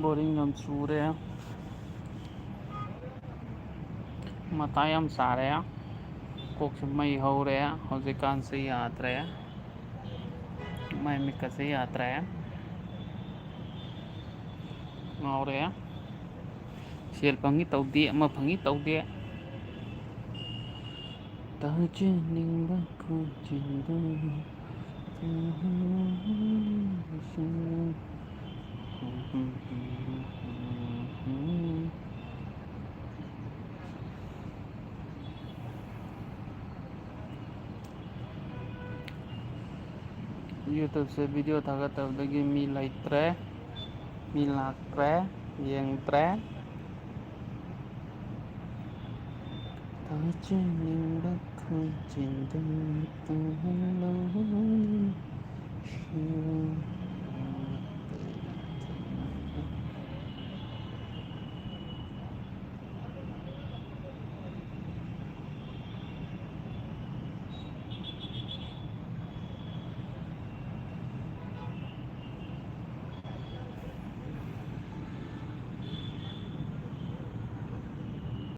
boring ꯌꯥꯝ ꯆꯨꯔꯦ ꯃꯇꯥ ꯌꯥꯝ ꯆꯥꯔꯦ ꯀꯣꯛꯁꯨ ꯃꯩ ꯍꯧꯔꯦ ꯍꯧꯖꯤꯛꯀꯥꯟꯁꯦ ꯌꯥꯗ꯭ꯔꯦ ꯃꯥꯏ ꯃꯤꯠꯀꯁꯦ ꯌꯥꯗ꯭ꯔꯦ ꯉꯥꯎꯔꯦ ꯁꯦꯜ ꯐꯪꯉꯤ ꯇꯧꯗꯦ ꯑꯃ ꯐꯪꯉꯤ ꯇꯧꯗꯦ ꯇꯥꯖꯅꯤꯡꯕ ꯈꯣꯟꯖꯦꯜꯗꯣ ꯌꯨꯇꯨꯕꯁꯦ ꯚꯤꯗꯤꯑꯣ ꯊꯥꯒꯠꯇꯕꯗꯒꯤ ꯃꯤ ꯂꯩꯇ꯭ꯔꯦ ꯃꯤ ꯂꯥꯛꯇ꯭ꯔꯦ ꯌꯦꯡꯗ꯭ꯔꯦ ꯇꯥꯖꯅꯤꯡꯕ ꯈꯣꯟꯖꯦꯜꯗꯣ ꯇꯥꯍꯜꯂꯣ ꯅꯨꯡꯁꯤꯕ